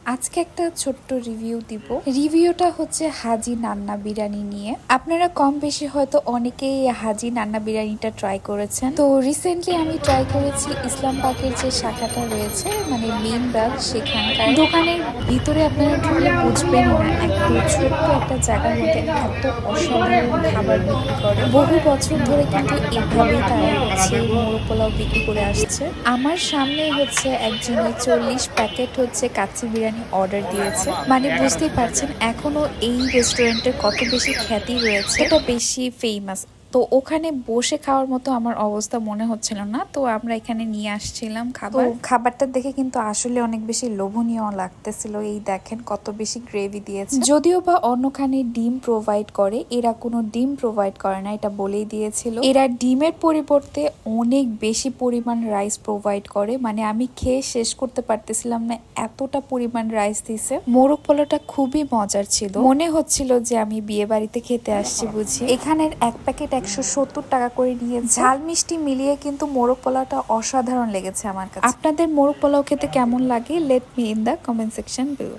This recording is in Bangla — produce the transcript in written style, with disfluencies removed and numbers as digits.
আজকে একটা ছোট্ট রিভিউ দিব। রিভিউটা হচ্ছে হাজি নান্না বিরিয়ানি নিয়ে। আপনারা কম বেশি হয়তো অনেকেই হাজি নান্না বিরিয়ানিটা ট্রাই করেছেন। তো রিসেন্টলি আমি ট্রাই করেছি ইসলাম পাকের যে শাখাটা রয়েছে, মানে মেইন ব্রাঞ্চ, সেখানকার দোকানের ভিতরে আপনারা ঢুকলে বুঝবেনই না এত ছোট্ট একটা জায়গার মধ্যে এত অসাধারণ খাবার বিক্রি করে। বহু বছর ধরে কিন্তু এভাবেই তারা হচ্ছে মোরগ পোলাও বিক্রি করে আসছে। আমার সামনে হচ্ছে একজনে 40 প্যাকেট হচ্ছে কাচ্চি বিরিয়ানি অর্ডার দিয়েছে। মানে বুঝতেই পারছেন এখনো এই রেস্টুরেন্টের কত বেশি খ্যাতি রয়েছে, এটা বেশি ফেমাস। তো ওখানে বসে খাওয়ার মতো আমার অবস্থা মনে হচ্ছিল না, তো আমরা এখানে নিয়ে আসছিলাম খাবার। খাবারটা দেখে কিন্তু আসলে অনেক বেশি লোভনীয় লাগতেছিল। এই দেখেন কত বেশি গ্রেভি দিয়েছে। যদিও বা অন্যখানে ডিম প্রোভাইড করে, এরা কোনো ডিম প্রোভাইড করে না, এটা বলেই দিয়েছিল। এরা ডিমের পরিবর্তে অনেক বেশি পরিমাণ রাইস প্রোভাইড করে। মানে আমি খেয়ে শেষ করতে পারতেছিলাম না, এতটা পরিমাণ রাইস দিছে। মোরগ পোলাওটা খুবই মজার ছিল, মনে হচ্ছিল যে আমি বিয়ে বাড়িতে খেতে আসছি বুঝি। এখানের এক প্যাকেট 170 টাকা করে নিয়ে, ঝাল মিষ্টি মিলিয়ে কিন্তু মোরগ পোলাওটা অসাধারণ লেগেছে আমার কাছে। আপনাদের মোরগ পোলাও খেতে কেমন লাগে? Let me in the comment section below.